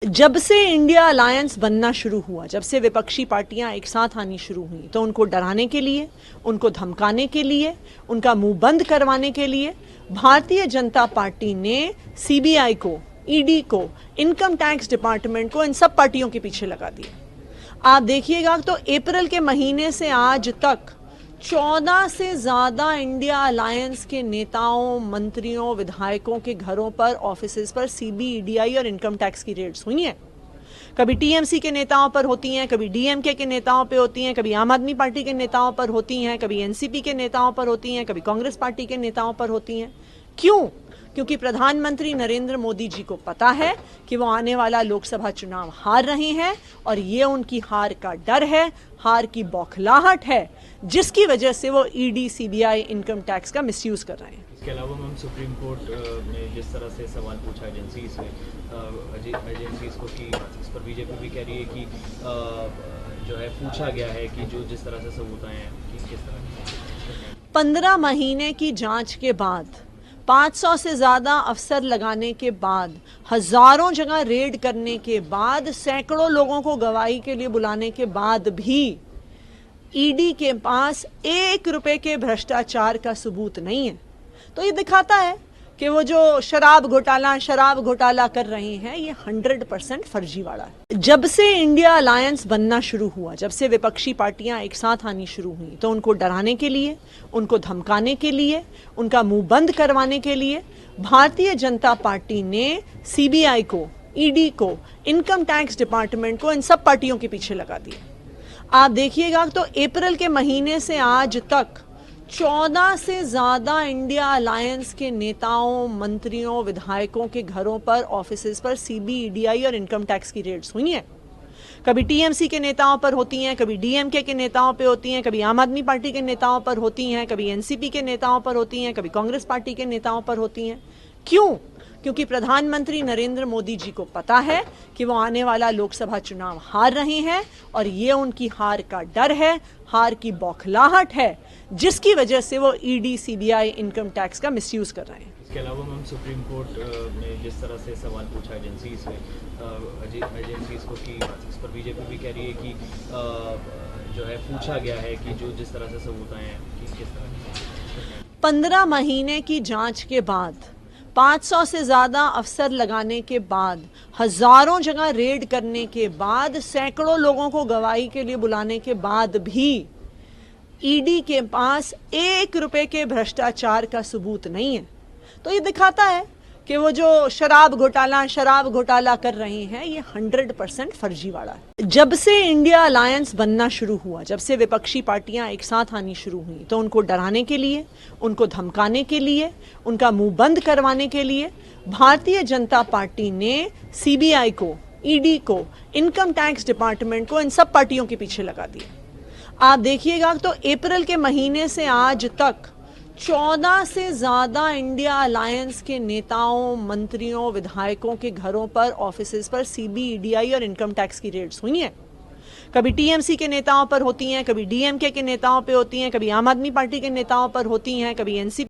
जब से India alliance बनना शुरू हुआ, जब से विपक्षी पार्टियां एक साथ आनी शुरू हुई, तो उनको डराने के लिए, उनको धमकाने के लिए, उनका मुंह बंद करवाने के लिए भारतीय जनता पार्टी ने सीबीआई को, ईडी को, इनकम टैक्स डिपार्टमेंट को, इन सब पार्टियों के पीछे लगा दिया। आप देखिएगा तो अप्रैल के महीने से आज तक 14 से ज्यादा इंडिया अलायंस के नेताओं, मंत्रियों, विधायकों के घरों पर, ऑफिसेज पर सीबीईडीआई और इनकम टैक्स की रेड्स हुई हैं। कभी टीएमसी के नेताओं पर होती हैं, कभी डीएमके के नेताओं पे होती हैं, कभी आम आदमी पार्टी के नेताओं पर होती हैं, कभी एनसीपी के नेताओं पर होती हैं, कभी कांग्रेस पार्टी के नेताओं पर होती हैं। क्यों? क्योंकि प्रधानमंत्री नरेंद्र मोदी जी को पता है कि वो आने वाला लोकसभा चुनाव हार रहे हैं और ये उनकी हार का डर है, हार की बौखलाहट है, जिसकी वजह से वो ईडी, सीबीआई, इनकम टैक्स का मिसयूज कर रहे हैं। इसके अलावा मैम सुप्रीम कोर्ट ने जिस तरह से सवाल पूछा एजेंसीज को कि इस पर बीजेपी भी कह रही है कि जो है पूछा गया है कि जो जिस तरह से सबूत आए हैं कि किस तरह 15 महीने की जांच के बाद, 500 से ज्यादा अफसर लगाने के बाद, हजारों जगह रेड करने के बाद, सैकड़ों लोगों को गवाही के लिए बुलाने के बाद भी ईडी के पास 1 रुपए के भ्रष्टाचार का सबूत नहीं है। तो ये दिखाता है कि वो जो शराब घोटाला कर रहे हैं, ये 100% फर्जीवाड़ा है। जब से इंडिया अलायंस बनना शुरू हुआ, जब से विपक्षी पार्टियां एक साथ आनी शुरू हुई, तो उनको डराने के लिए, उनको धमकाने के लिए, उनका मुंह बंद करवाने के लिए भारतीय जनता पार्टी ने सीबीआई को, ईडी को, इनकम टैक्स डिपार्टमेंट को, इन सब पार्टियों के पीछे लगा दिया। आप देखिएगा तो अप्रैल के महीने से आज तक 14 से ज्यादा इंडिया अलायंस के नेताओं, मंत्रियों, विधायकों के घरों पर, ऑफिसेज पर सीबीईडीआई और इनकम टैक्स की रेड्स हुई हैं। कभी टीएमसी के नेताओं पर होती हैं, कभी डीएमके के नेताओं पे होती हैं, कभी आम आदमी पार्टी के नेताओं पर होती हैं, कभी एनसीपी के नेताओं पर होती हैं, कभी कांग्रेस पार्टी के नेताओं पर होती हैं। क्यों? क्योंकि प्रधानमंत्री नरेंद्र मोदी जी को पता है कि वो आने वाला लोकसभा चुनाव हार रहे हैं और ये उनकी हार का डर है, हार की बौखलाहट है, जिसकी वजह से वो ईडी, सीबीआई, इनकम टैक्स का मिसयूज कर रहे हैं। इसके अलावा मैम सुप्रीम कोर्ट ने जिस तरह से सवाल पूछा एजेंसीज को कि इस पर बीजेपी भी कह रही है कि जो है पूछा गया है कि जो जिस तरह से सबूत आए हैं कि किस तरह 15 महीने की जांच के बाद, 500 से ज्यादा अफसर लगाने के बाद, हजारों जगह रेड करने के बाद, सैकड़ों लोगों को गवाही के लिए बुलाने के बाद भी ईडी के पास 1 रुपए के भ्रष्टाचार का सबूत नहीं है। तो ये दिखाता है कि वो जो शराब घोटाला कर रहे हैं, ये 100% फर्जीवाड़ा है। जब से इंडिया अलायंस बनना शुरू हुआ, जब से विपक्षी पार्टियां एक साथ आनी शुरू हुई, तो उनको डराने के लिए, उनको धमकाने के लिए, उनका मुंह बंद करवाने के लिए भारतीय जनता पार्टी ने सीबीआई को, ईडी को, इनकम टैक्स डिपार्टमेंट को, इन सब पार्टियों के पीछे लगा दिया। आप देखिएगा तो अप्रैल के महीने से आज तक 14 से ज्यादा इंडिया अलायंस के नेताओं, मंत्रियों, विधायकों के घरों पर, ऑफिसेज पर सीबीईडीआई और इनकम टैक्स की रेड्स हुई हैं। कभी टीएमसी के नेताओं पर होती हैं, कभी डीएमके के नेताओं पे होती हैं, कभी आम आदमी पार्टी के नेताओं पर होती हैं, कभी एनसीपी